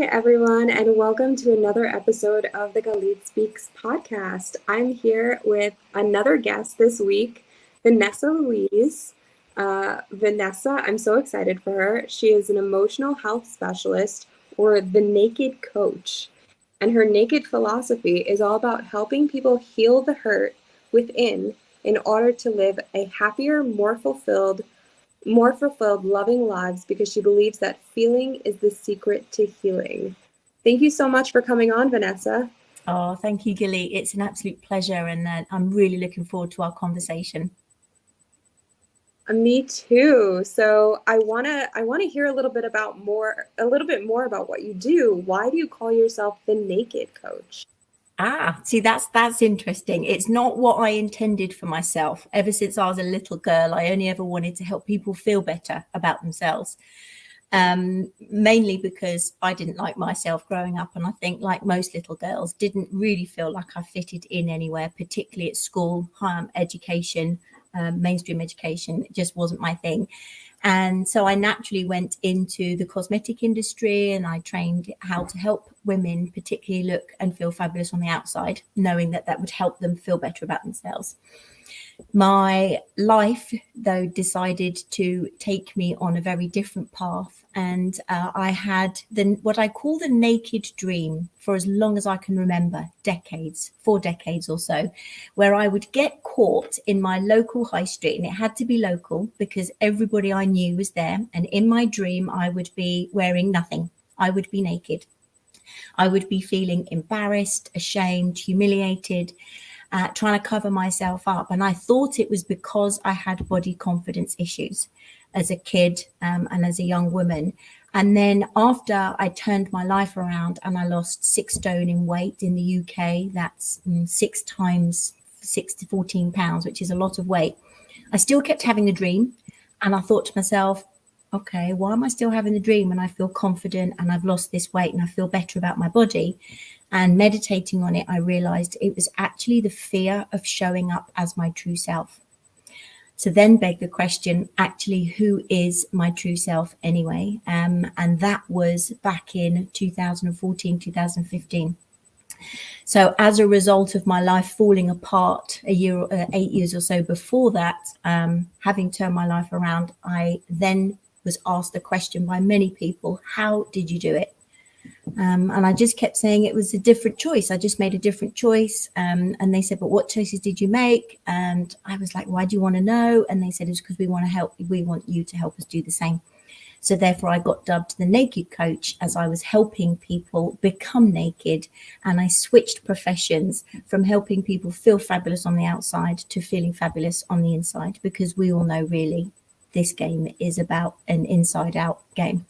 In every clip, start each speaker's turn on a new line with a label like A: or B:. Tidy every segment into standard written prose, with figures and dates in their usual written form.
A: everyone, and welcome to another episode of the Galit Speaks podcast. I'm here with another guest this week, Vanessa Louise. Vanessa, I'm so excited for her. She is an emotional health specialist, or the Naked Coach. And her Naked philosophy is all about helping people heal the hurt within in order to live a happier, more fulfilled, loving lives, because she believes that feeling is the secret to healing. Thank you so much for coming on, Vanessa.
B: Oh, thank you, Galit. It's an absolute pleasure, and I'm really looking forward to our conversation.
A: Me too. So I wanna hear a little bit more about what you do. Why do you call yourself the Naked Coach?
B: See, that's interesting. It's not what I intended for myself. Ever since I was a little girl, I only ever wanted to help people feel better about themselves. Mainly because I didn't like myself growing up, and I think, like most little girls, didn't really feel like I fitted in anywhere, particularly at school. Higher education, mainstream education, it just wasn't my thing. And so I naturally went into the cosmetic industry, and I trained how to help women particularly look and feel fabulous on the outside, knowing that that would help them feel better about themselves. My life, though, decided to take me on a very different path, and I had what I call the naked dream for as long as I can remember, 4 decades or so, where I would get caught in my local high street, and it had to be local because everybody I knew was there, and in my dream I would be wearing nothing. I would be naked. I would be feeling embarrassed, ashamed, humiliated, trying to cover myself up. And I thought it was because I had body confidence issues as a kid and as a young woman. And then after I turned my life around and I lost 6 stone in weight in the UK, that's 6 times 6 to 14 pounds, which is a lot of weight. I still kept having the dream. And I thought to myself, okay, why am I still having the dream when I feel confident and I've lost this weight and I feel better about my body? And meditating on it, I realized it was actually the fear of showing up as my true self. So then begged the question, actually, who is my true self anyway? And that was back in 2014, 2015. So as a result of my life falling apart 8 years or so before that, having turned my life around, I then was asked the question by many people, how did you do it? And I just kept saying it was a different choice. I just made a different choice. And they said, but what choices did you make? And I was like, why do you want to know? And they said, it's because we want to help. We want you to help us do the same. So therefore, I got dubbed the Naked Coach, as I was helping people become naked. And I switched professions from helping people feel fabulous on the outside to feeling fabulous on the inside, because we all know really this game is about an inside out game.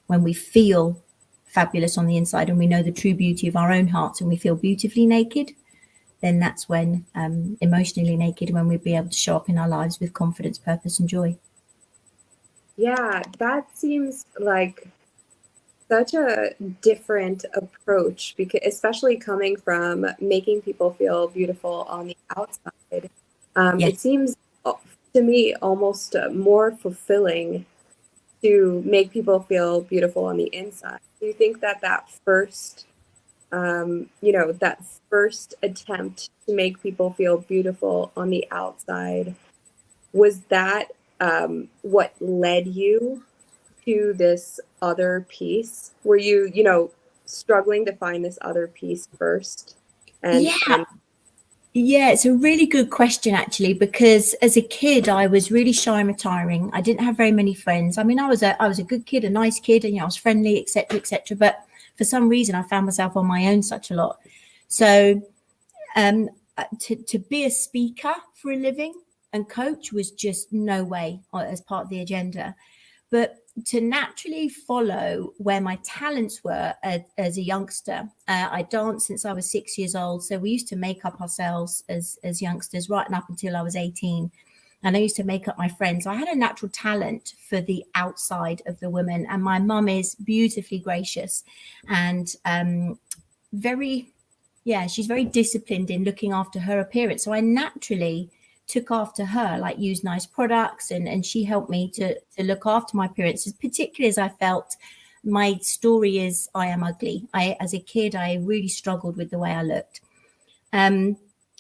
B: When we feel fabulous on the inside and we know the true beauty of our own hearts and we feel beautifully naked, then that's when emotionally naked, when we'll be able to show up in our lives with confidence, purpose and joy.
A: Yeah, that seems like such a different approach, because especially coming from making people feel beautiful on the outside,
B: Yes.
A: It seems to me almost more fulfilling to make people feel beautiful on the inside. Do you think that first, that first attempt to make people feel beautiful on the outside, was that what led you to this other piece? Were you, struggling to find this other piece first?
B: Yeah, it's a really good question, actually, because as a kid, I was really shy and retiring. I didn't have very many friends. I mean, I was a good kid, a nice kid, and I was friendly, etc., etc. But for some reason, I found myself on my own such a lot. So to be a speaker for a living and coach was just no way as part of the agenda. But to naturally follow where my talents were as a youngster, I danced since I was 6 years old. So we used to make up ourselves as youngsters right up until I was 18. And I used to make up my friends. I had a natural talent for the outside of the woman. And my mum is beautifully gracious and she's very disciplined in looking after her appearance. So I naturally took after her, like use nice products, and she helped me to look after my appearances, particularly as I felt my story is I am ugly. As a kid, I really struggled with the way I looked.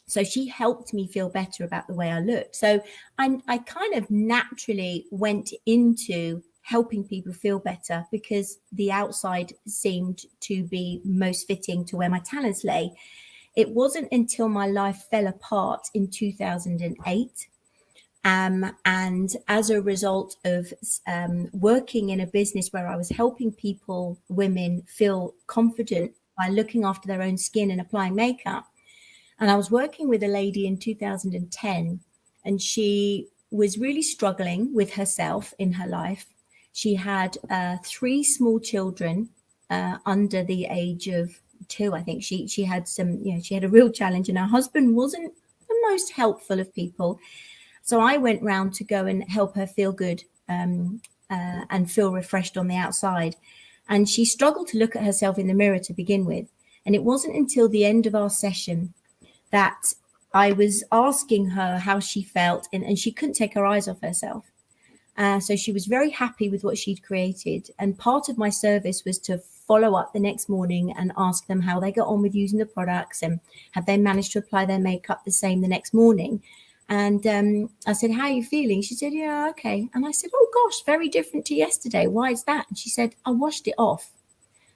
B: So she helped me feel better about the way I looked. So I kind of naturally went into helping people feel better because the outside seemed to be most fitting to where my talents lay. It wasn't until my life fell apart in 2008. And as a result of working in a business where I was helping people, women, feel confident by looking after their own skin and applying makeup. And I was working with a lady in 2010, and she was really struggling with herself in her life. She had 3 small children under the age of 2. I think she had she had a real challenge, and her husband wasn't the most helpful of people. So I went round to go and help her feel good and feel refreshed on the outside. And she struggled to look at herself in the mirror to begin with. And it wasn't until the end of our session that I was asking her how she felt, and she couldn't take her eyes off herself. So she was very happy with what she'd created. And part of my service was to follow up the next morning and ask them how they got on with using the products and had they managed to apply their makeup the same the next morning. And I said, how are you feeling? She said, yeah, okay. And I said, oh, gosh, very different to yesterday. Why is that? And she said, I washed it off.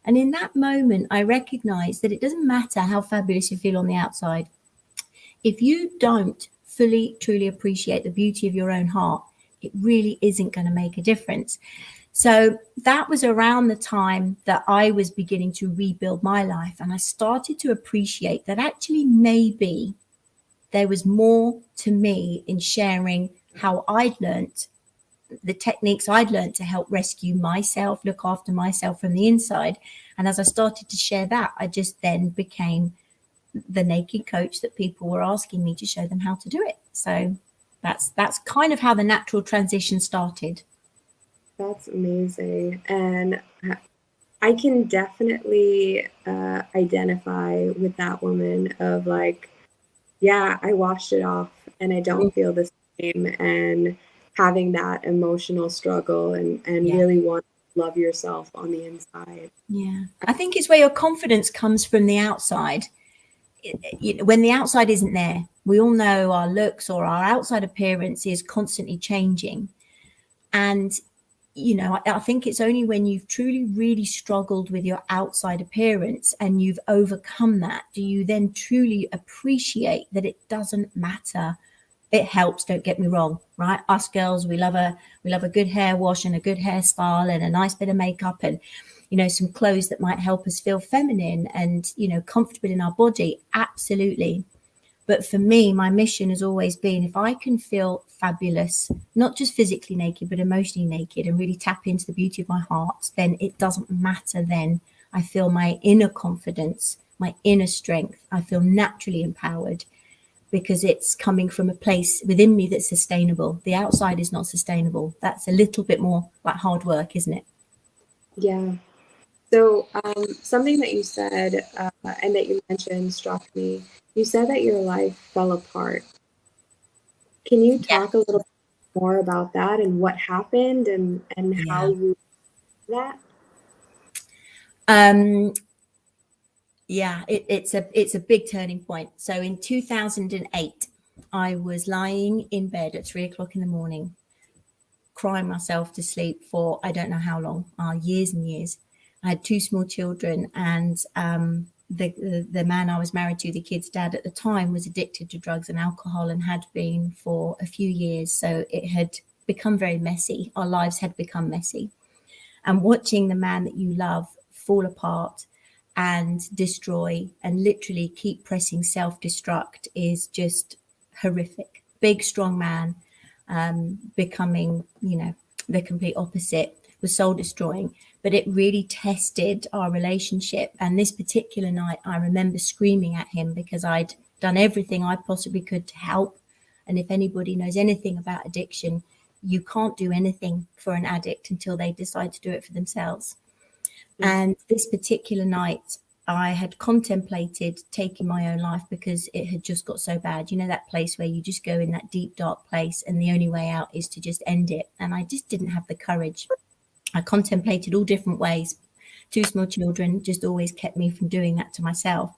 B: And in that moment, I recognized that it doesn't matter how fabulous you feel on the outside. If you don't fully, truly appreciate the beauty of your own heart, it really isn't going to make a difference. So that was around the time that I was beginning to rebuild my life. And I started to appreciate that actually maybe there was more to me in sharing how I'd learnt, the techniques I'd learnt to help rescue myself, look after myself from the inside. And as I started to share that, I just then became the naked coach that people were asking me to show them how to do it. So that's kind of how the natural transition started.
A: That's amazing. And I can definitely identify with that woman of like, yeah, I washed it off and I don't feel the same, and having that emotional struggle and really want to love yourself on the inside.
B: Yeah. I think it's where your confidence comes from the outside. When the outside isn't there, we all know our looks or our outside appearance is constantly changing. And, I think it's only when you've truly, really struggled with your outside appearance and you've overcome that, do you then truly appreciate that it doesn't matter. It helps, don't get me wrong, right? Us girls, we love a good hair wash and a good hairstyle and a nice bit of makeup and, some clothes that might help us feel feminine and, comfortable in our body. Absolutely. But for me, my mission has always been, if I can feel fabulous, not just physically naked, but emotionally naked, and really tap into the beauty of my heart, then it doesn't matter then. I feel my inner confidence, my inner strength. I feel naturally empowered because it's coming from a place within me that's sustainable. The outside is not sustainable. That's a little bit more like hard work, isn't it?
A: Yeah. So something that you said and that you mentioned struck me. You said that your life fell apart. Can you talk a little bit more about that and what happened and how you did that?
B: It's a big turning point. So in 2008, I was lying in bed at 3:00 in the morning, crying myself to sleep for I don't know how long, years and years. I had 2 small children, and the man I was married to, the kid's dad at the time, was addicted to drugs and alcohol and had been for a few years. So it had become very messy. Our lives had become messy. And watching the man that you love fall apart and destroy and literally keep pressing self-destruct is just horrific. Big, strong man becoming, the complete opposite, was soul destroying. But it really tested our relationship. And this particular night, I remember screaming at him because I'd done everything I possibly could to help. And if anybody knows anything about addiction, you can't do anything for an addict until they decide to do it for themselves. And this particular night, I had contemplated taking my own life because it had just got so bad. That place where you just go in that deep, dark place and the only way out is to just end it. And I just didn't have the courage. I contemplated all different ways. 2 small children just always kept me from doing that to myself.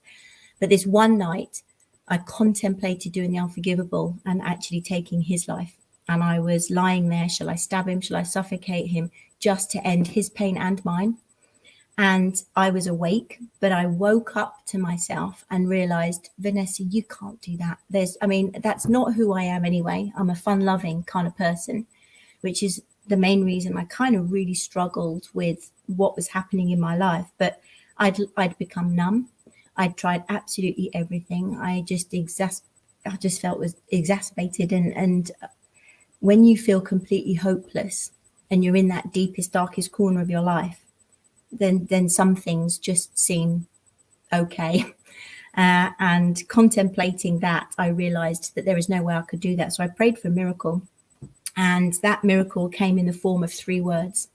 B: But this one night, I contemplated doing the unforgivable and actually taking his life. And I was lying there, shall I stab him? Shall I suffocate him? Just to end his pain and mine. And I was awake, but I woke up to myself and realized, Vanessa, you can't do that. That's not who I am anyway. I'm a fun-loving kind of person, which is the main reason I kind of really struggled with what was happening in my life. But I'd become numb. I'd tried absolutely everything. I just felt was exacerbated. And when you feel completely hopeless and you're in that deepest, darkest corner of your life, then some things just seem okay. And contemplating that, I realized that there is no way I could do that. So I prayed for a miracle. And that miracle came in the form of 3 words.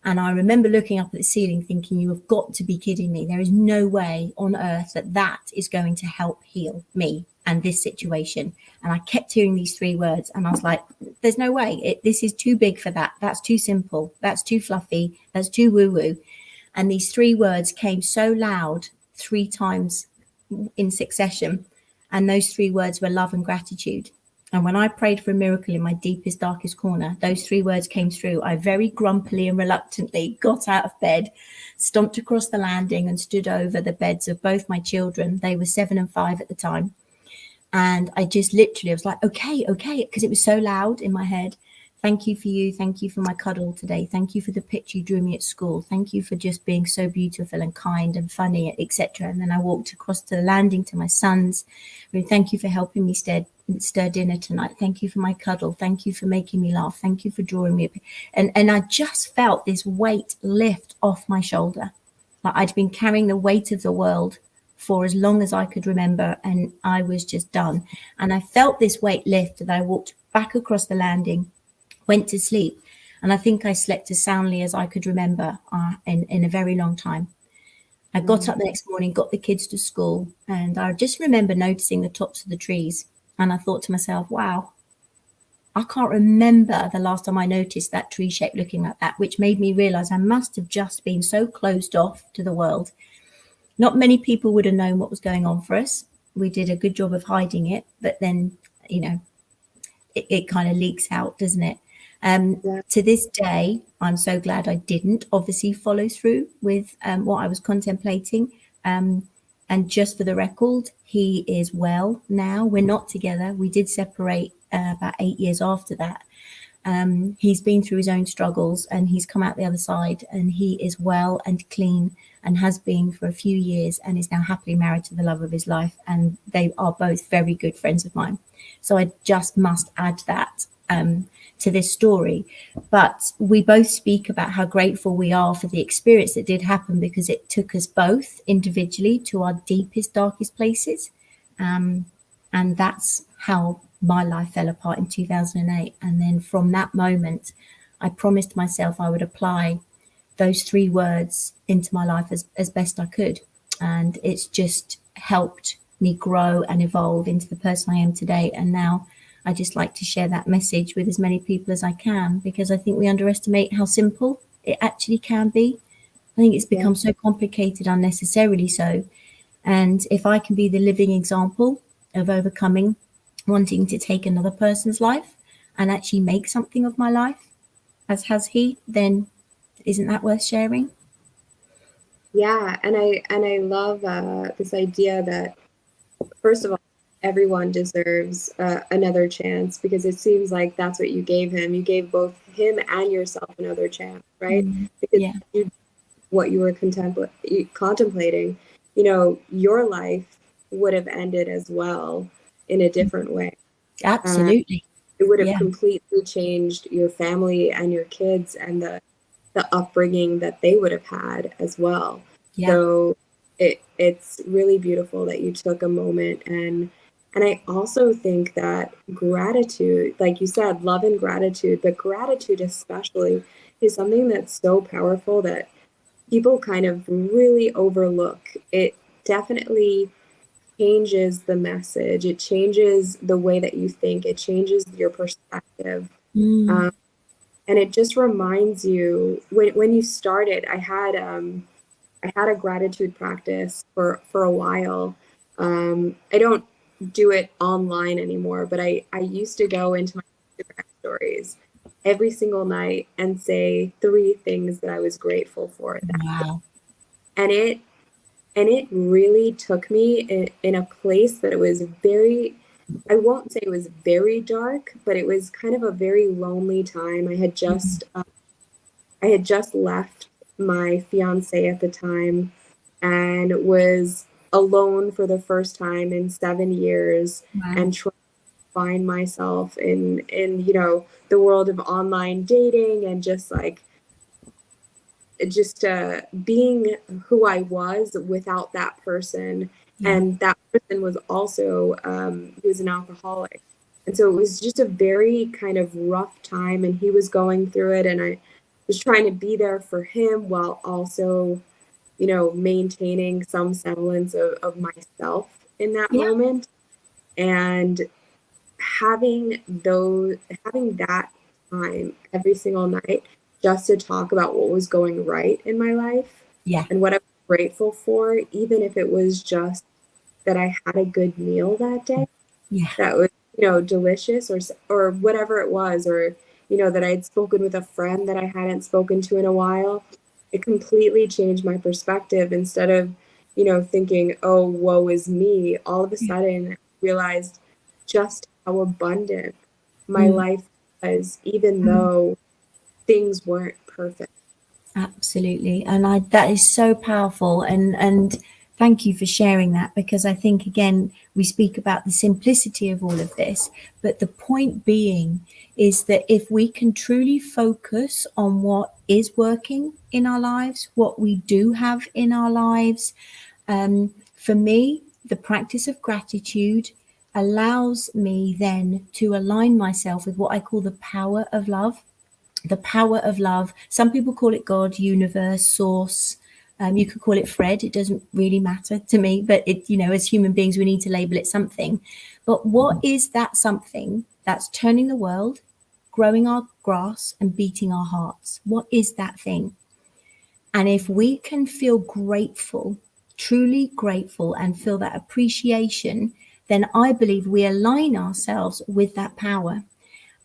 B: And I remember looking up at the ceiling thinking, you have got to be kidding me. There is no way on earth that is going to help heal me and this situation. And I kept hearing these 3 words and I was like, there's no way. This is too big for that. That's too simple. That's too fluffy. That's too woo-woo. And these 3 words came so loud 3 times in succession. And those 3 words were love and gratitude. And when I prayed for a miracle in my deepest, darkest corner, those 3 words came through. I very grumpily and reluctantly got out of bed, stomped across the landing and stood over the beds of both my children. They were 7 and 5 at the time. And I just literally was like, okay, because it was so loud in my head. Thank you for you. Thank you for my cuddle today. Thank you for the picture you drew me at school. Thank you for just being so beautiful and kind and funny, etc. And then I walked across to the landing to my sons. Thank you for helping me stir dinner tonight. Thank you for my cuddle. Thank you for making me laugh. Thank you for drawing me. And I just felt this weight lift off my shoulder. Like I'd been carrying the weight of the world for as long as I could remember, and I was just done. And I felt this weight lift, and I walked back across the landing, went to sleep, and I think I slept as soundly as I could remember in a very long time. I got up the next morning, got the kids to school, and I just remember noticing the tops of the trees. And I thought to myself, wow, I can't remember the last time I noticed that tree shape looking like that, which made me realize I must have just been so closed off to the world. Not many people would have known what was going on for us. We did a good job of hiding it, but then, it kind of leaks out, doesn't it? To this day, I'm so glad I didn't obviously follow through with what I was contemplating. And just for the record, he is well now. We're not together. We did separate about 8 years after that. He's been through his own struggles and he's come out the other side, and he is well and clean and has been for a few years and is now happily married to the love of his life. And they are both very good friends of mine. So I just must add that to this story. But we both speak about how grateful we are for the experience that did happen, because it took us both individually to our deepest, darkest places. And that's how my life fell apart in 2008. And then from that moment, I promised myself I would apply those 3 words into my life as best I could. And it's just helped me grow and evolve into the person I am today. And now I just like to share that message with as many people as I can, because I think we underestimate how simple it actually can be. I think it's become so complicated, unnecessarily so. And if I can be the living example of overcoming wanting to take another person's life and actually make something of my life, as has he, then isn't that worth sharing?
A: Yeah, and I love this idea that, first of all, everyone deserves another chance, because it seems like that's what you gave him. You gave both him and yourself another chance, right? Because what you were contemplating, your life would have ended as well in a different way.
B: Absolutely.
A: It would have completely changed your family and your kids and the upbringing that they would have had as well. So it's really beautiful that you took a moment. And I also think that gratitude, like you said, love and gratitude, but gratitude especially, is something that's so powerful that people kind of really overlook. It definitely changes the message. It changes the way that you think. It changes your perspective. And it just reminds you, when you started, I had had a gratitude practice for a while. I don't do it online anymore, but I used to go into my Instagram stories every single night and say 3 things that I was grateful for.
B: Wow.
A: And it really took me in a place that it was very, I won't say it was very dark, but it was kind of a very lonely time. I had just left my fiance at the time and was alone for the first time in 7 years,
B: Wow.
A: and trying to find myself in the world of online dating, and just being who I was without that person.
B: Yeah.
A: And that person was also, he was an alcoholic. And so it was just a very kind of rough time, and he was going through it. And I was trying to be there for him while also, maintaining some semblance of myself in that
B: Yeah.
A: moment. And having that time every single night just to talk about what was going right in my life
B: Yeah.
A: and what I was grateful for, even if it was just that I had a good meal that day
B: Yeah.
A: that was, delicious, or whatever it was, or, that I had spoken with a friend that I hadn't spoken to in a while. It completely changed my perspective. Instead of, thinking, oh, woe is me, all of a sudden I realized just how abundant my
B: Mm.
A: life was, even though things weren't perfect.
B: Absolutely. And that is so powerful. And thank you for sharing that, because I think, again, we speak about the simplicity of all of this, but the point being is that if we can truly focus on what is working in our lives, what we do have in our lives, for me, the practice of gratitude allows me then to align myself with what I call the power of love. The power of love. Some people call it God, universe, source. You could call it Fred. It doesn't really matter to me, but as human beings, we need to label it something. But what is that something that's turning the world, growing our grass, and beating our hearts? What is that thing? And if we can feel grateful, truly grateful, and feel that appreciation, then I believe we align ourselves with that power.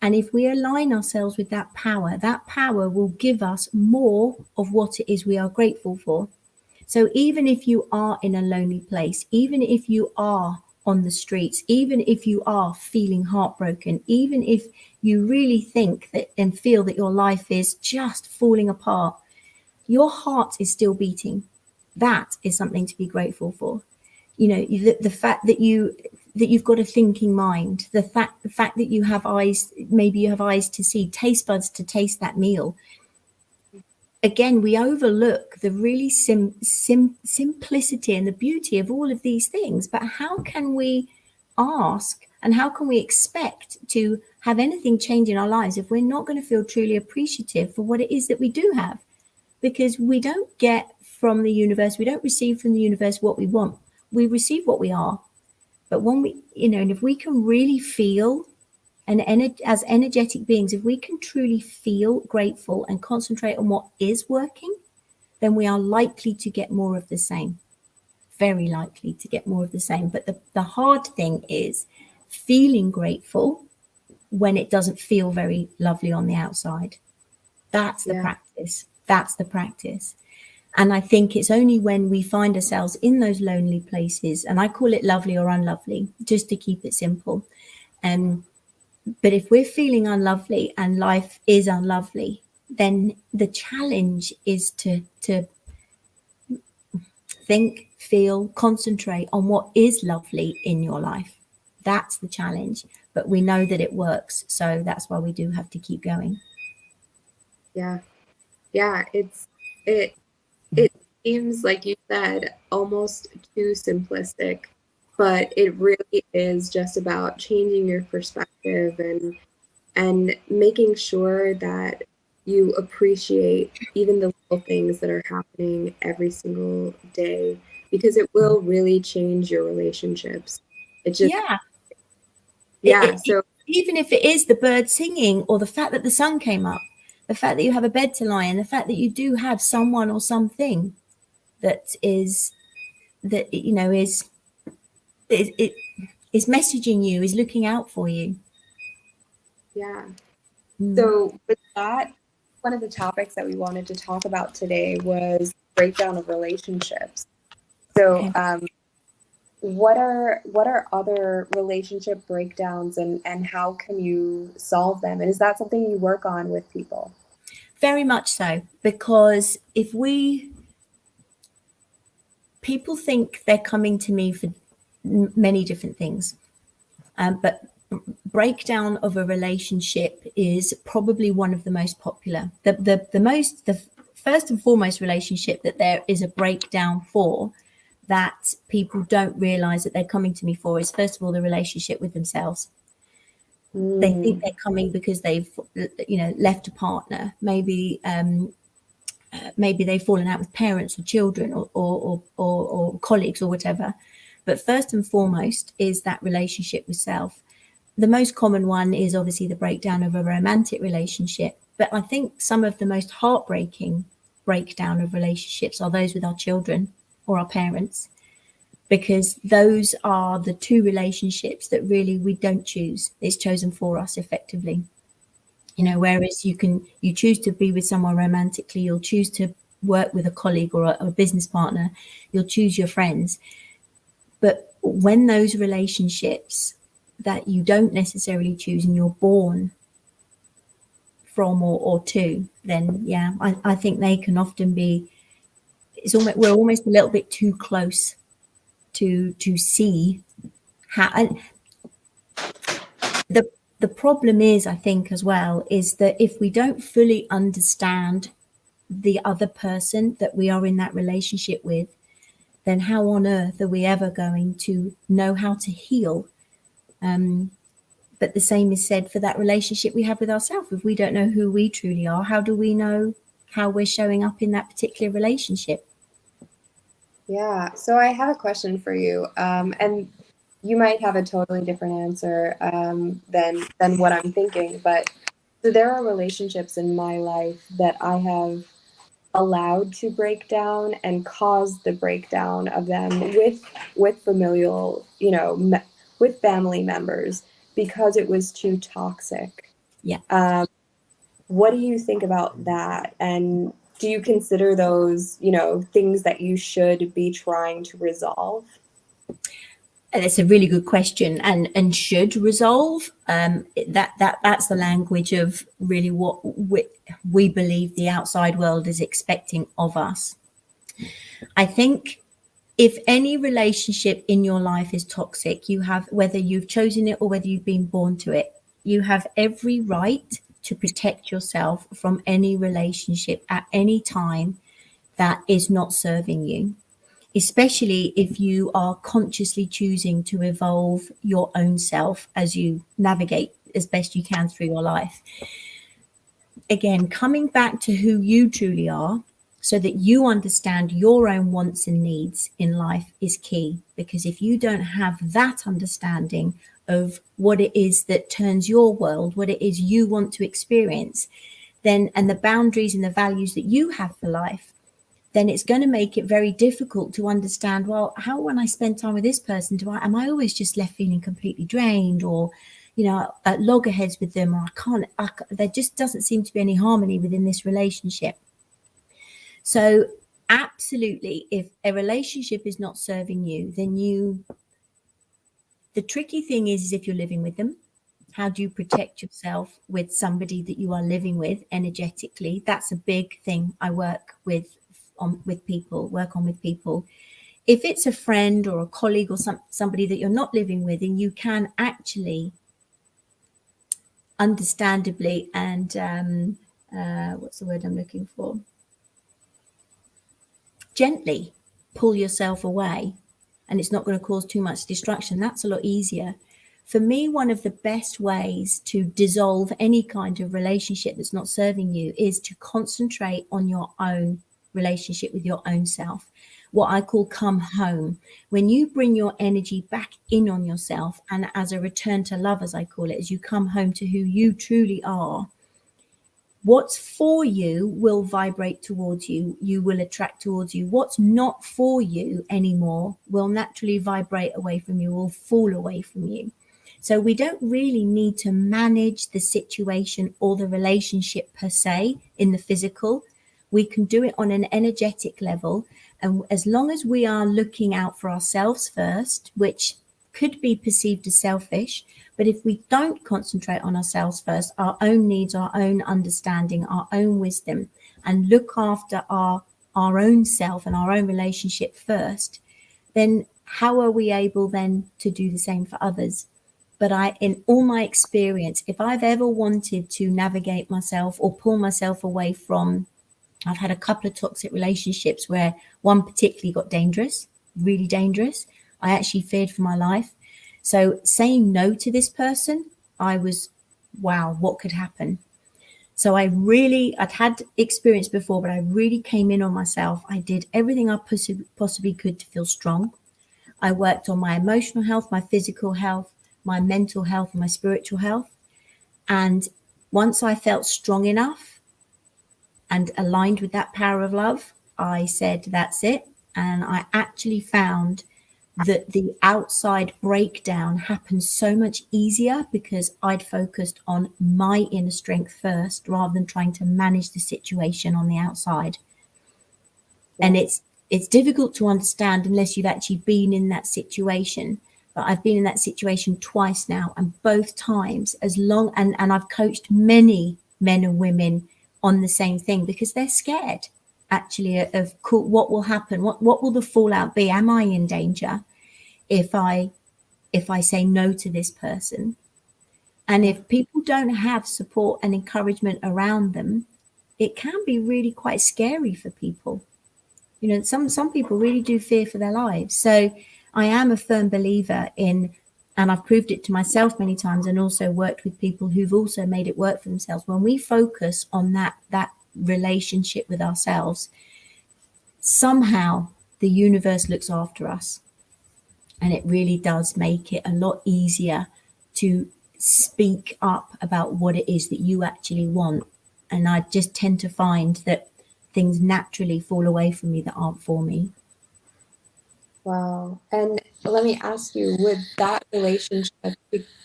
B: And if we align ourselves with that power will give us more of what it is we are grateful for. So even if you are in a lonely place, even if you are on the streets, even if you are feeling heartbroken, even if you really think that and feel that your life is just falling apart, your heart is still beating. That is something to be grateful for. The fact that you've got a thinking mind, the fact that you have eyes, maybe you have eyes to see, taste buds to taste that meal. Again, we overlook the really simplicity and the beauty of all of these things. But how can we ask and how can we expect to have anything change in our lives if we're not going to feel truly appreciative for what it is that we do have? Because we don't get from the universe, we don't receive from the universe what we want. We receive what we are. But when we, and if we can really feel, and as energetic beings, if we can truly feel grateful and concentrate on what is working, then we are likely to get more of the same. Very likely to get more of the same. But the hard thing is feeling grateful when it doesn't feel very lovely on the outside. That's the practice. That's the practice. And I think it's only when we find ourselves in those lonely places, and I call it lovely or unlovely, just to keep it simple. But if we're feeling unlovely and life is unlovely, then the challenge is to think, feel, concentrate on what is lovely in your life. That's the challenge. But we know that it works. So that's why we do have to keep going.
A: Yeah. Yeah. It seems, like you said, almost too simplistic, but it really is just about changing your perspective and making sure that you appreciate even the little things that are happening every single day, because it will really change your relationships. It just,
B: Yeah.
A: so
B: Even if it is the bird singing or the fact that the sun came up, the fact that you have a bed to lie in, the fact that you do have someone or something, that is that you know it is messaging you, is looking out for you.
A: Yeah. So with that, one of the topics that we wanted to talk about today was breakdown of relationships. So what are other relationship breakdowns, and how can you solve them? And is that something you work on with people?
B: Very much so, because people think they're coming to me for many different things, but breakdown of a relationship is probably one of the most popular. The first and foremost relationship that there is a breakdown for, that people don't realize that they're coming to me for, is first of all the relationship with themselves. They think they're coming because they've left a partner, maybe they've fallen out with parents or children or colleagues or whatever. But first and foremost is that relationship with self. The most common one is obviously the breakdown of a romantic relationship. But I think some of the most heartbreaking breakdown of relationships are those with our children or our parents, because those are the two relationships that really we don't choose. It's chosen for us effectively. Whereas you choose to be with someone romantically, you'll choose to work with a colleague or a business partner, you'll choose your friends. But when those relationships that you don't necessarily choose and you're born from or to, then I think they can often be, we're almost a little bit too close to see how. And the problem is, I think, as well, is that if we don't fully understand the other person that we are in that relationship with, then how on earth are we ever going to know how to heal? But the same is said for that relationship we have with ourselves. If we don't know who we truly are, how do we know how we're showing up in that particular relationship?
A: Yeah. So I have a question for you, and you might have a totally different answer than what I'm thinking. But so there are relationships in my life that I have allowed to break down and caused the breakdown of them with familial, with family members, because it was too toxic.
B: Yeah.
A: What do you think about that? And do you consider those, things that you should be trying to resolve?
B: That's a really good question, and should resolve. That's the language of really what we believe the outside world is expecting of us. I think if any relationship in your life is toxic, you have, whether you've chosen it or whether you've been born to it, you have every right to protect yourself from any relationship at any time that is not serving you, especially if you are consciously choosing to evolve your own self as you navigate as best you can through your life. Again, coming back to who you truly are, so that you understand your own wants and needs in life, is key. Because if you don't have that understanding of what it is that turns your world, what it is you want to experience, then, and the boundaries and the values that you have for life, then it's going to make it very difficult to understand, well, how, when I spend time with this person, am I always just left feeling completely drained, or, at loggerheads with them, or there just doesn't seem to be any harmony within this relationship. So absolutely, if a relationship is not serving you, then the tricky thing is if you're living with them, how do you protect yourself with somebody that you are living with energetically? That's a big thing I work on with people. If it's a friend or a colleague or somebody that you're not living with, and you can actually understandably and what's the word I'm looking for? Gently pull yourself away, and it's not going to cause too much distraction, that's a lot easier. For me, one of the best ways to dissolve any kind of relationship that's not serving you is to concentrate on your own relationship with your own self, what I call come home. When you bring your energy back in on yourself, and as a return to love, as I call it, as you come home to who you truly are, What's for you will vibrate towards you. You will attract towards you. What's not for you anymore will naturally vibrate away from you, will fall away from you. So we don't really need to manage the situation or the relationship per se in the physical. We can do it on an energetic level. And as long as we are looking out for ourselves first, which could be perceived as selfish, but if we don't concentrate on ourselves first, our own needs, our own understanding, our own wisdom, and look after our own self and our own relationship first, then how are we able then to do the same for others? But in all my experience, if I've ever wanted to navigate myself or pull myself away from, I've had a couple of toxic relationships where one particularly got dangerous, really dangerous. I actually feared for my life. So saying no to this person, I was, wow, what could happen? So I'd had experience before, but I really came in on myself. I did everything I possibly could to feel strong. I worked on my emotional health, my physical health, my mental health, and my spiritual health. And once I felt strong enough and aligned with that power of love, I said, that's it. And I actually found that the outside breakdown happened so much easier because I'd focused on my inner strength first rather than trying to manage the situation on the outside. Yeah. And it's difficult to understand unless you've actually been in that situation. But I've been in that situation twice now, and both times, and I've coached many men and women on the same thing because they're scared actually of what will happen, what will the fallout be? Am I in danger if I say no to this person? And if people don't have support and encouragement around them, it can be really quite scary for people. You know, some people really do fear for their lives. So I am a firm believer in, and I've proved it to myself many times and also worked with people who've also made it work for themselves. When we focus on that relationship with ourselves, somehow the universe looks after us. And it really does make it a lot easier to speak up about what it is that you actually want. And I just tend to find that things naturally fall away from me that aren't for me.
A: Wow. And let me ask you, with that relationship,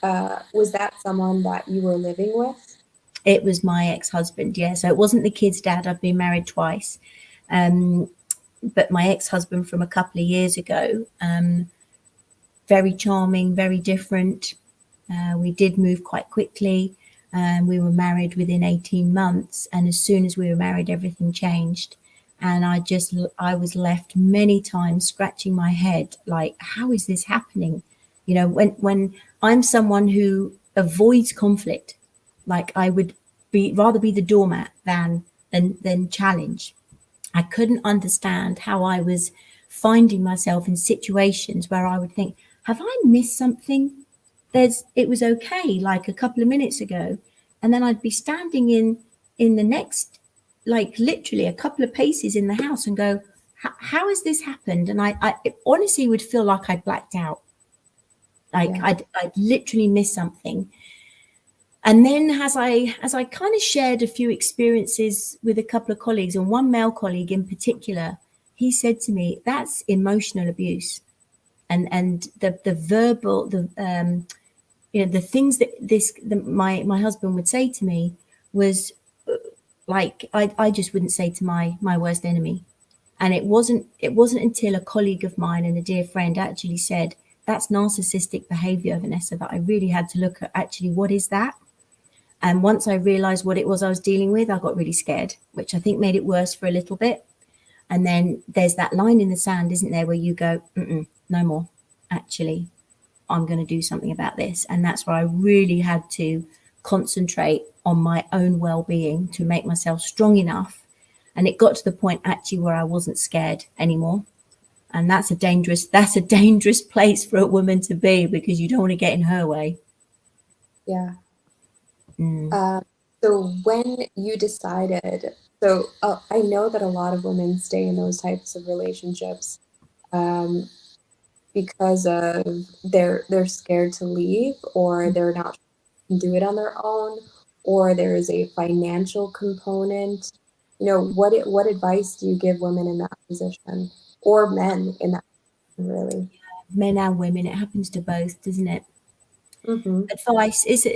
A: was that someone that you were living with?
B: It was my ex-husband, yeah. So it wasn't the kid's dad. I've been married twice. But my ex-husband from a couple of years ago, very charming, very different. We did move quite quickly. We were married within 18 months. And as soon as we were married, everything changed. And I was left many times scratching my head, like, how is this happening? You know, when I'm someone who avoids conflict, like I would rather be the doormat than challenge. I couldn't understand how I was finding myself in situations where I would think, have I missed something? It was okay, like a couple of minutes ago. And then I'd be standing in the next, like literally a couple of paces in the house and go, how has this happened? And I honestly would feel like I blacked out. Like I'd literally missed something. And then as I kind of shared a few experiences with a couple of colleagues, and one male colleague in particular, he said to me, that's emotional abuse. And the verbal, you know, the things that my husband would say to me was like, I just wouldn't say to my worst enemy. And it wasn't until a colleague of mine and a dear friend actually said, that's narcissistic behavior, Vanessa, that I really had to look at actually, what is that? And once I realized what it was I was dealing with, I got really scared, which I think made it worse for a little bit. And then there's that line in the sand, isn't there, where you go, no more. Actually, I'm going to do something about this. And that's where I really had to concentrate on my own well-being to make myself strong enough. And it got to the point actually where I wasn't scared anymore. And that's a dangerous place for a woman to be, because you don't want to get in her way.
A: Yeah. So when you decided, I know that a lot of women stay in those types of relationships because of they're scared to leave, or they're not sure they can do it on their own, or there is a financial component. What advice do you give women in that position, or men in that position, really?
B: Men and women, it happens to both, doesn't it?
A: Mm-hmm.
B: Advice is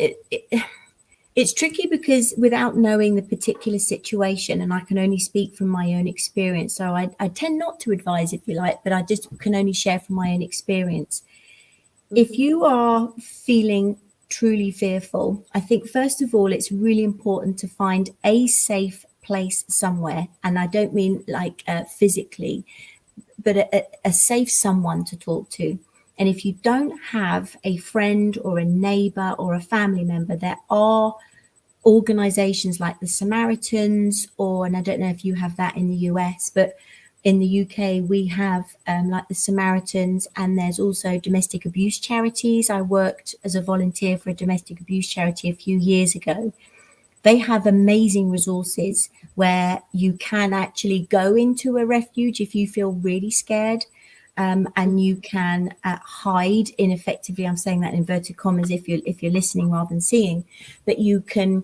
B: it's tricky because without knowing the particular situation, and I can only speak from my own experience, so I tend not to advise, if you like, but I just can only share from my own experience. If you are feeling truly fearful, I think first of all, it's really important to find a safe place somewhere. And I don't mean like physically, but a safe someone to talk to. And if you don't have a friend or a neighbor or a family member, there are organizations like the Samaritans, and I don't know if you have that in the US, but in the UK, we have like the Samaritans, and there's also domestic abuse charities. I worked as a volunteer for a domestic abuse charity a few years ago. They have amazing resources where you can actually go into a refuge if you feel really scared. And you can hide in, effectively, I'm saying that in inverted commas if you're listening rather than seeing, but you can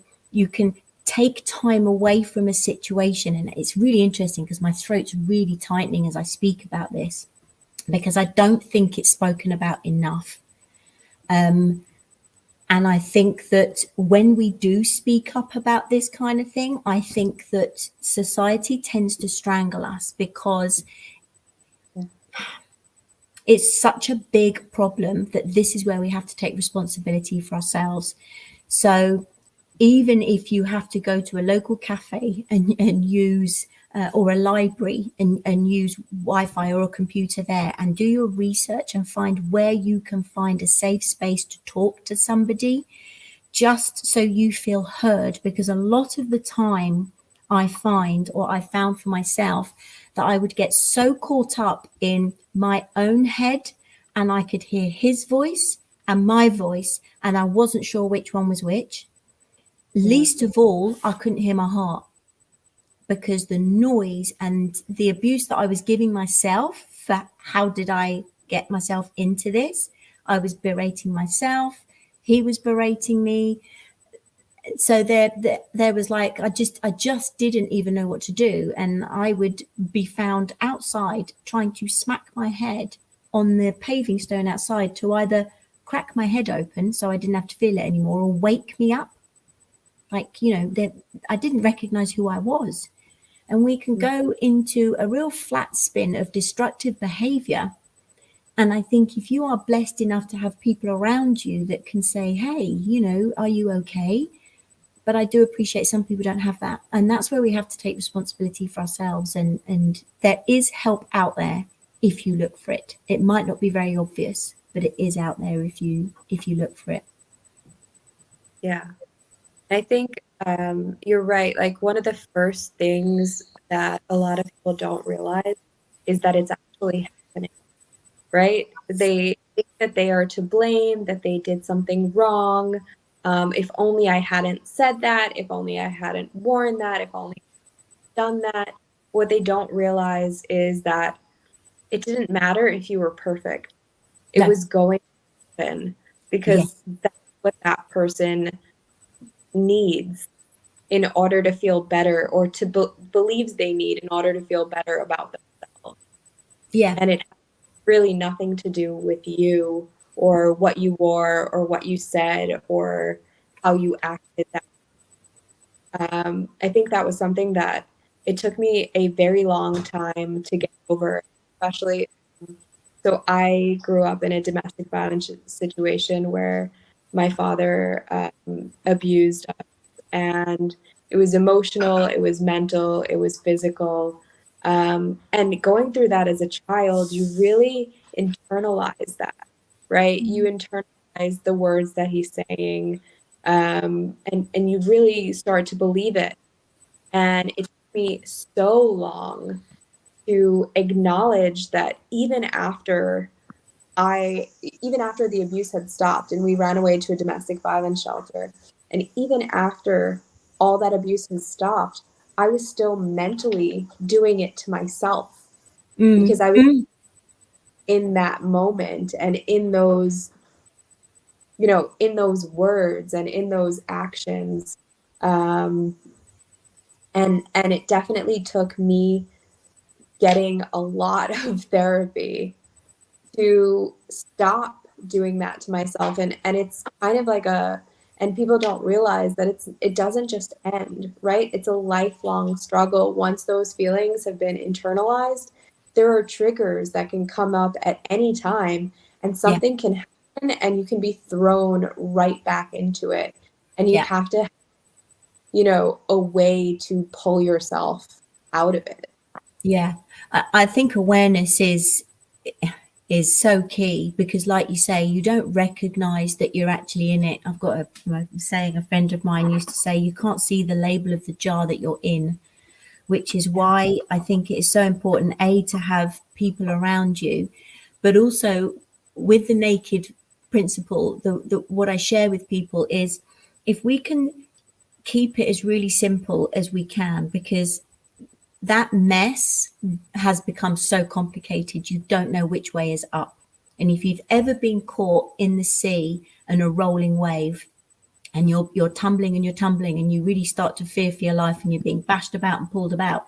B: take time away from a situation. And it's really interesting because my throat's really tightening as I speak about this, because I don't think it's spoken about enough. And I think that when we do speak up about this kind of thing, I think that society tends to strangle us because it's such a big problem that this is where we have to take responsibility for ourselves. So even if you have to go to a local cafe and use or a library and use Wi-Fi or a computer there, and do your research and find where you can find a safe space to talk to somebody, just so you feel heard. Because a lot of the time I find, or I found for myself, that I would get so caught up in my own head, and I could hear his voice and my voice, and I wasn't sure which one was which. Least of all, I couldn't hear my heart, because the noise and the abuse that I was giving myself for how did I get myself into this? I was berating myself. He was berating me. So there was like, I just didn't even know what to do. And I would be found outside trying to smack my head on the paving stone outside to either crack my head open so I didn't have to feel it anymore, or wake me up. Like, I didn't recognize who I was. And we can go into a real flat spin of destructive behavior. And I think if you are blessed enough to have people around you that can say, hey, are you okay? But I do appreciate some people don't have that. And that's where we have to take responsibility for ourselves. And there is help out there if you look for it. It might not be very obvious, but it is out there if you look for it.
A: Yeah. I think you're right. Like, one of the first things that a lot of people don't realize is that it's actually happening, right? They think that they are to blame, that they did something wrong. If only I hadn't said that, if only I hadn't worn that, if only I had done that. What they don't realize is that it didn't matter if you were perfect. It
B: No.
A: was going to happen, because that's what that person needs in order to feel better, or believes they need in order to feel better about themselves.
B: Yeah.
A: And it has really nothing to do with you, or what you wore, or what you said, or how you acted. I think that was something that it took me a very long time to get over, especially. So I grew up in a domestic violence situation where my father abused us, and it was emotional, it was mental, it was physical. And going through that as a child, you really internalize that, right? You internalize the words that he's saying, and you really start to believe it. And it took me so long to acknowledge that even after the abuse had stopped and we ran away to a domestic violence shelter, and even after all that abuse had stopped, I was still mentally doing it to myself, because I was in that moment, and in those words and in those actions. And it definitely took me getting a lot of therapy to stop doing that to myself. And it's kind of like and people don't realize that it doesn't just end, right? It's a lifelong struggle. Once those feelings have been internalized, there are triggers that can come up at any time, and
B: Yeah.
A: something can happen and you can be thrown right back into it. And you
B: Yeah.
A: have to, a way to pull yourself out of it.
B: Yeah. I think awareness is so key, because like you say, you don't recognize that you're actually in it. I've got a saying, a friend of mine used to say, you can't see the label of the jar that you're in, which is why I think it is so important, A, to have people around you, but also with the naked principle, what I share with people is, if we can keep it as really simple as we can, because that mess has become so complicated, you don't know which way is up. And if you've ever been caught in the sea and a rolling wave, and you're tumbling and you're tumbling, and you really start to fear for your life, and you're being bashed about and pulled about,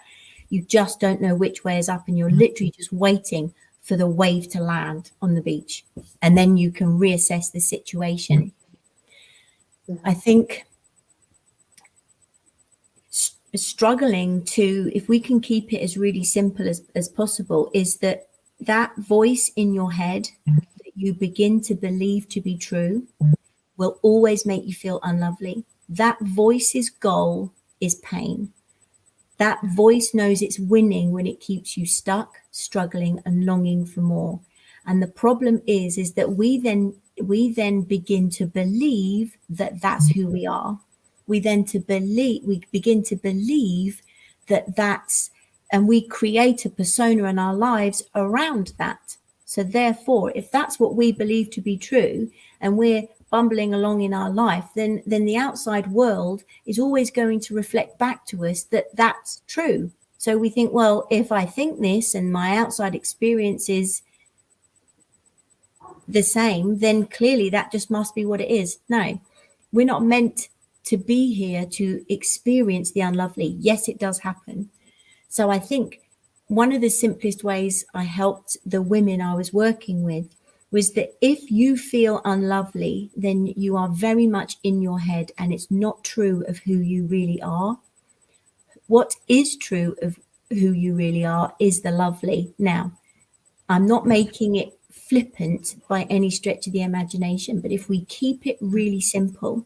B: you just don't know which way is up, and you're literally just waiting for the wave to land on the beach, and then you can reassess the situation. I think struggling to, if we can keep it as really simple as possible, is that voice in your head that you begin to believe to be true will always make you feel unlovely. That voice's goal is pain. That voice knows it's winning when it keeps you stuck, struggling, and longing for more. And the problem is that we then begin to believe that that's who we are. We begin to believe that that's, and we create a persona in our lives around that. So therefore, if that's what we believe to be true, and we're bumbling along in our life, then the outside world is always going to reflect back to us that that's true. So we think, well, if I think this and my outside experience is the same, then clearly that just must be what it is. No, we're not meant to be here to experience the unlovely. Yes, it does happen. So I think one of the simplest ways I helped the women I was working with was that if you feel unlovely, then you are very much in your head, and it's not true of who you really are. What is true of who you really are is the lovely. Now, I'm not making it flippant by any stretch of the imagination, but if we keep it really simple,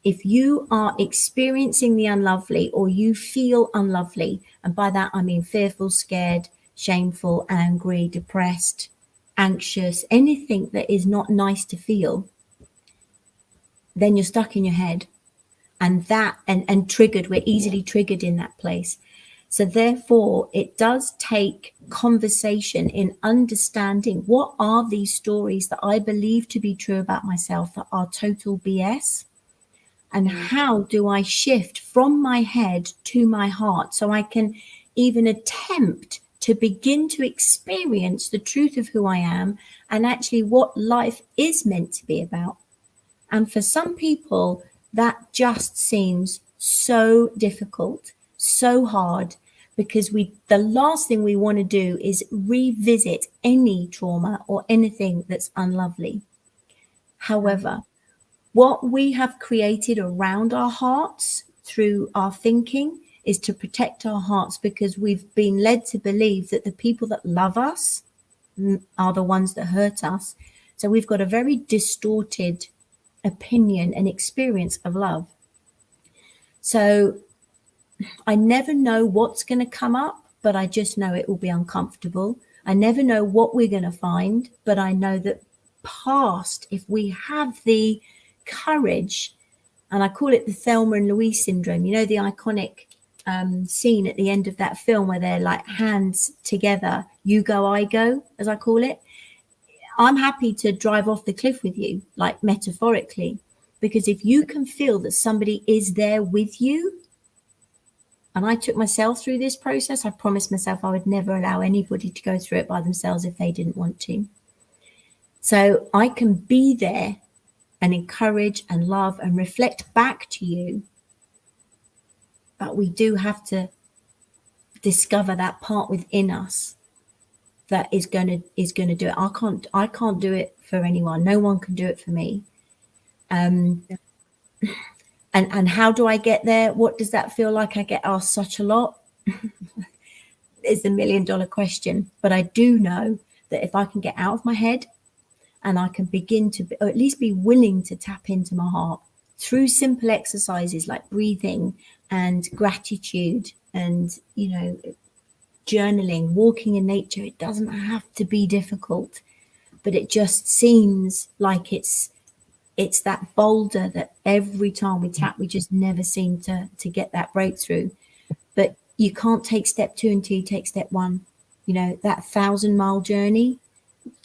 B: if you are experiencing the unlovely, or you feel unlovely, and by that I mean fearful, scared, shameful, angry, depressed, anxious, anything that is not nice to feel, then you're stuck in your head. And triggered, we're easily triggered in that place. So therefore, it does take conversation in understanding, what are these stories that I believe to be true about myself that are total BS? And how do I shift from my head to my heart, so I can even attempt to begin to experience the truth of who I am, and actually what life is meant to be about. And for some people, that just seems so difficult, so hard, because the last thing we want to do is revisit any trauma or anything that's unlovely. However, what we have created around our hearts through our thinking is to protect our hearts, because we've been led to believe that the people that love us are the ones that hurt us. So we've got a very distorted opinion and experience of love. So I never know what's going to come up, but I just know it will be uncomfortable. I never know what we're going to find, but I know that if we have the courage, and I call it the Thelma and Louise syndrome, you know, the iconic scene at the end of that film where they're like hands together, you go, I go, as I call it. I'm happy to drive off the cliff with you, like metaphorically, because if you can feel that somebody is there with you, and I took myself through this process, I promised myself I would never allow anybody to go through it by themselves if they didn't want to. So I can be there and encourage and love and reflect back to you but we do have to discover that part within us that is going to do it. I can't do it for anyone. No one can do it for me. And how do I get there? What does that feel like? I get asked such a lot. It's the $1 million question. But I do know that if I can get out of my head and I can begin to, or at least be willing to tap into my heart through simple exercises like breathing and gratitude and, journaling, walking in nature, it doesn't have to be difficult, but it just seems like it's that boulder that every time we tap, we just never seem to get that breakthrough. But you can't take step 2 until you take step 1. That 1,000-mile journey,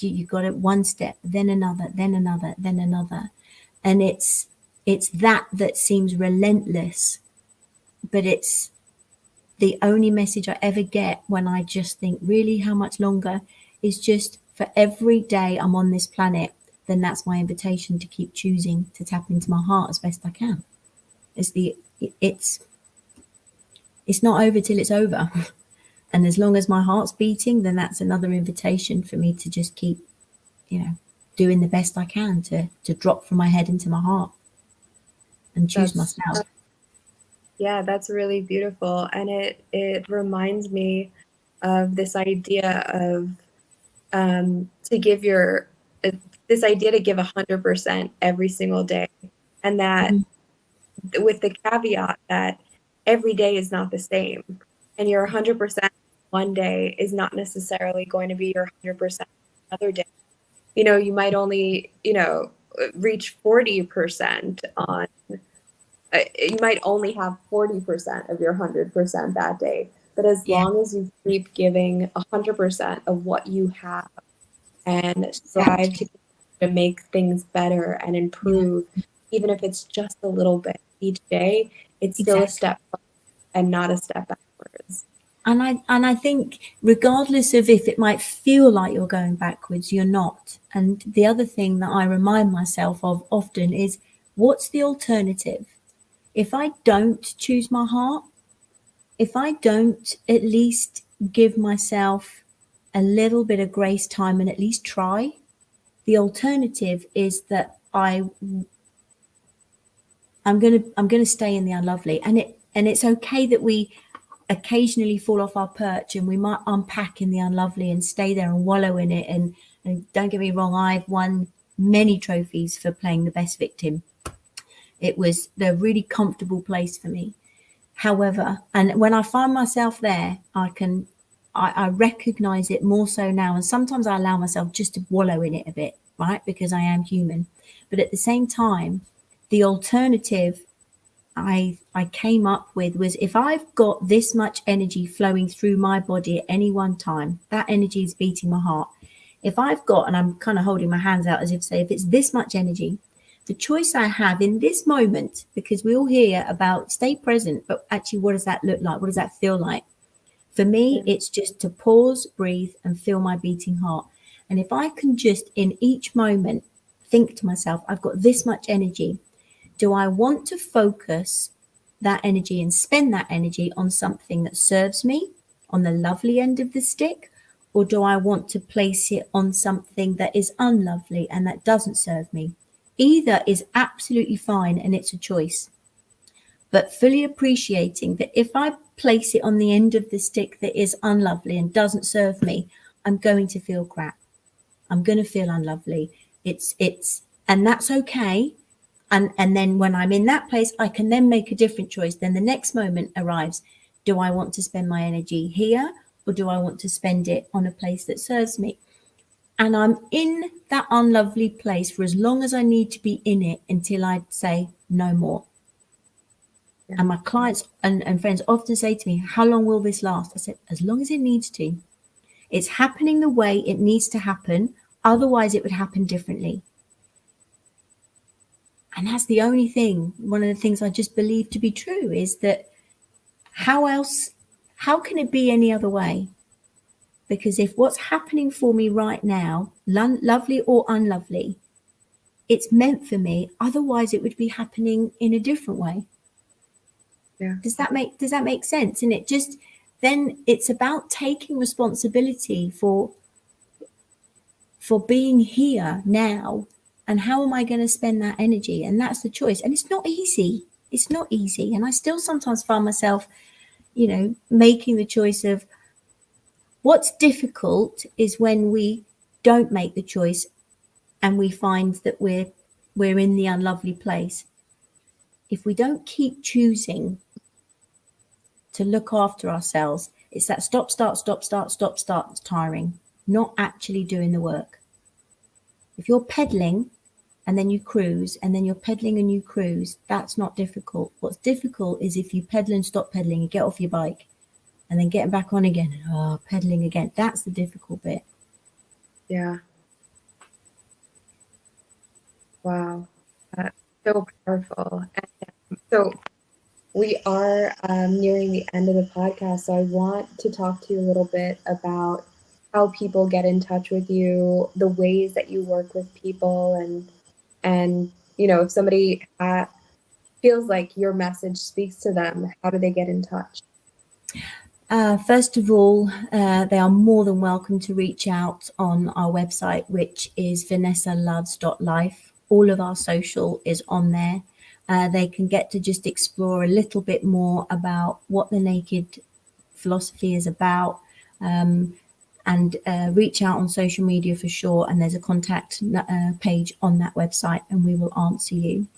B: you've got it one step, then another, then another, then another. And it's that seems relentless, but it's the only message I ever get when I just think, really, how much longer, is just for every day I'm on this planet, then that's my invitation to keep choosing to tap into my heart as best I can. It's not over till it's over. And as long as my heart's beating, then that's another invitation for me to just keep, doing the best I can to drop from my head into my heart and choose myself.
A: Yeah, that's really beautiful. And it reminds me of this idea of to give this idea to give 100% every single day. And that with the caveat that every day is not the same. And your 100% one day is not necessarily going to be your 100% another day. You might only, reach 40% on, you might only have 40% of your 100% that day. But as long as you keep giving 100% of what you have and strive to make things better and improve, even if it's just a little bit each day, it's still a step forward and not a step backwards.
B: And I think regardless of if it might feel like you're going backwards, you're not. And the other thing that I remind myself of often is, what's the alternative? If I don't choose my heart, if I don't at least give myself a little bit of grace time and at least try, the alternative is that I'm gonna stay in the unlovely. And it's okay that we occasionally fall off our perch and we might unpack in the unlovely and stay there and wallow in it. And don't get me wrong, I've won many trophies for playing the best victim. It was the really comfortable place for me. However, and when I find myself there, I recognize it more so now. And sometimes I allow myself just to wallow in it a bit, right? Because I am human. But at the same time, the alternative I came up with was, if I've got this much energy flowing through my body at any one time, that energy is beating my heart. If I've got, and I'm kind of holding my hands out as if to say, if it's this much energy, the choice I have in this moment, because we all hear about stay present, but actually, what does that look like? What does that feel like? For me, it's just to pause, breathe, and feel my beating heart. And if I can just in each moment think to myself, I've got this much energy. Do I want to focus that energy and spend that energy on something that serves me, on the lovely end of the stick? Or do I want to place it on something that is unlovely and that doesn't serve me? Either is absolutely fine, and it's a choice. But fully appreciating that if I place it on the end of the stick that is unlovely and doesn't serve me, I'm going to feel crap. I'm going to feel unlovely. And that's okay. And then when I'm in that place, I can then make a different choice. Then the next moment arrives. Do I want to spend my energy here, or do I want to spend it on a place that serves me? And I'm in that unlovely place for as long as I need to be in it until I say no more. And my clients and friends often say to me, how long will this last? I said, as long as it needs to. It's happening the way it needs to happen. Otherwise, it would happen differently. And that's the only thing, one of the things I just believe to be true, is that how can it be any other way? Because if what's happening for me right now, lovely or unlovely, it's meant for me, otherwise it would be happening in a different way.
A: Yeah.
B: Does that make sense? And then it's about taking responsibility for being here now, and how am I going to spend that energy? And that's the choice. And it's not easy. It's not easy. And I still sometimes find myself, making the choice of, what's difficult is when we don't make the choice and we find that we're in the unlovely place. If we don't keep choosing to look after ourselves, it's that stop, start, stop, start, stop, start that's tiring, not actually doing the work. If you're pedaling and then you cruise, and then you're pedaling and you cruise, that's not difficult. What's difficult is if you pedal and stop pedaling, you get off your bike and then getting back on again and pedaling again. That's the difficult bit.
A: Yeah. Wow. That's so powerful. And so we are nearing the end of the podcast. So I want to talk to you a little bit about how people get in touch with you, the ways that you work with people, and if somebody feels like your message speaks to them, how do they get in touch?
B: First of all, they are more than welcome to reach out on our website, which is vanessalouise.life. All of our social is on there. They can get to just explore a little bit more about what the naked philosophy is about, and reach out on social media for sure. And there's a contact page on that website, and we will answer you.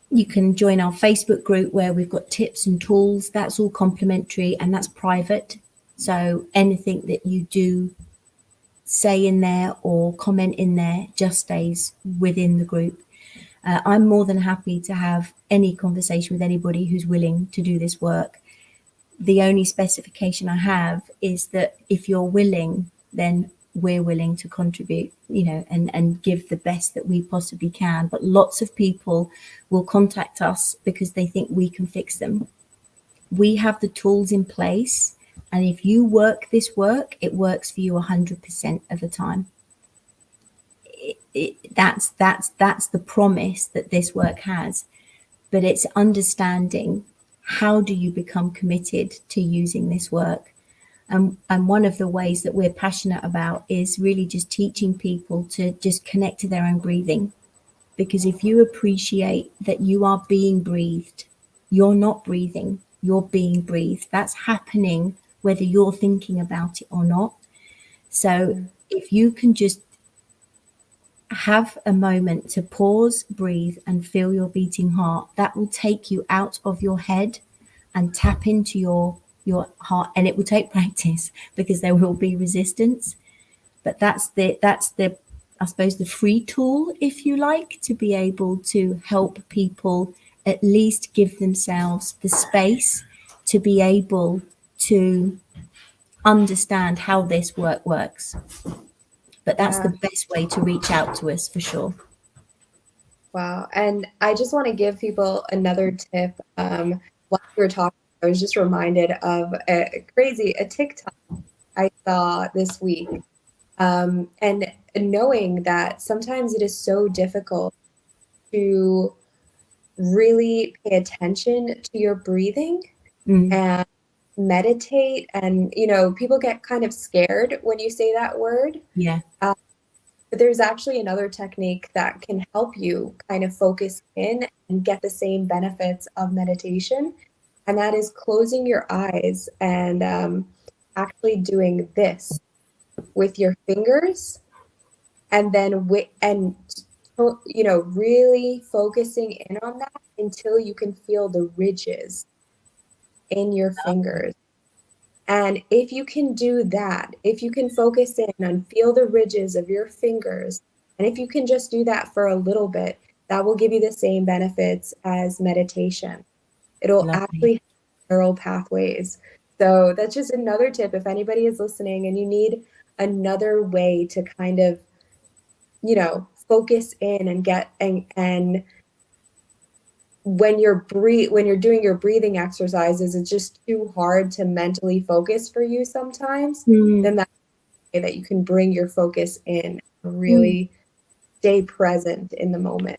B: You can join our Facebook group where we've got tips and tools. That's all complimentary and that's private. So anything that you do say in there or comment in there just stays within the group. I'm more than happy to have any conversation with anybody who's willing to do this work. The only specification I have is that if you're willing, then we're willing to contribute, and give the best that we possibly can. But lots of people will contact us because they think we can fix them. We have the tools in place, and if you work this work, it works for you 100% of the time. That's the promise that this work has. But it's understanding, how do you become committed to using this work? And one of the ways that we're passionate about is really just teaching people to just connect to their own breathing. Because if you appreciate that you are being breathed, you're not breathing, you're being breathed. That's happening whether you're thinking about it or not. So if you can just have a moment to pause, breathe, and feel your beating heart, that will take you out of your head and tap into your heart. And it will take practice because there will be resistance, but that's the I suppose the free tool, if you like, to be able to help people at least give themselves the space to be able to understand how this work works. But that's the best way to reach out to us for sure.
A: Wow. And I just want to give people another tip. While we were talking, I was just reminded of a TikTok I saw this week. And knowing that sometimes it is so difficult to really pay attention to your breathing and meditate. And, people get kind of scared when you say that word.
B: Yeah.
A: But there's actually another technique that can help you kind of focus in and get the same benefits of meditation. And that is closing your eyes and actually doing this with your fingers, and then really focusing in on that until you can feel the ridges in your fingers. And if you can do that, if you can focus in and feel the ridges of your fingers, and if you can just do that for a little bit, that will give you the same benefits as meditation. It'll actually have neural pathways. So that's just another tip. If anybody is listening and you need another way to kind of, focus in and get and when you're doing your breathing exercises, it's just too hard to mentally focus for you sometimes, then that's the way that you can bring your focus in and really stay present in the moment.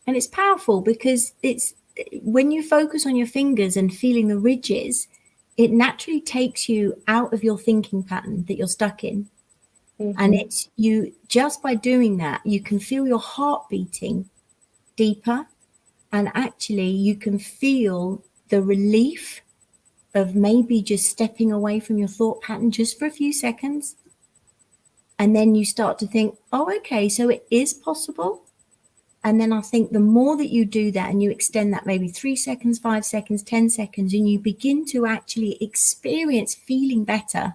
B: And it's powerful because it's when you focus on your fingers and feeling the ridges, it naturally takes you out of your thinking pattern that you're stuck in. And it's you, just by doing that, you can feel your heart beating deeper, and actually you can feel the relief of maybe just stepping away from your thought pattern just for a few seconds. And then you start to think, oh, okay, so it is possible. And then I think the more that you do that and you extend that maybe 3 seconds, 5 seconds, 10 seconds, and you begin to actually experience feeling better,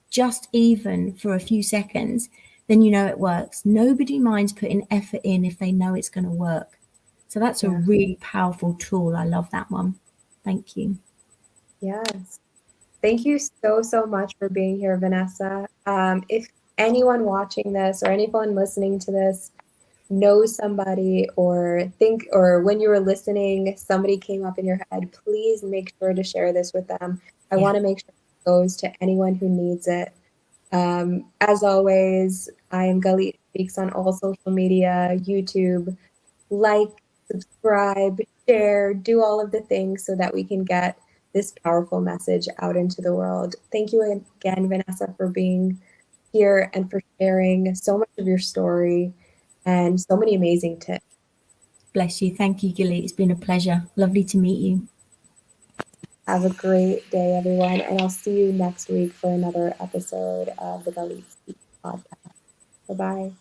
B: just even for a few seconds, then you know it works. Nobody minds putting effort in if they know it's going to work. So that's a really powerful tool. I love that one. Thank you.
A: Yes. Thank you so much for being here, Vanessa. If anyone watching this or anyone listening to this knows somebody or when you were listening, somebody came up in your head, please make sure to share this with them. I want to make sure it goes to anyone who needs it. As always, I am Galit Speaks on all social media, YouTube. Like, subscribe, share, do all of the things so that we can get this powerful message out into the world. Thank you again, Vanessa, for being here and for sharing so much of your story and so many amazing tips.
B: Bless you. Thank you, Galit. It's been a pleasure. Lovely to meet you.
A: Have a great day, everyone, and I'll see you next week for another episode of the Galit Speaks podcast. Bye-bye.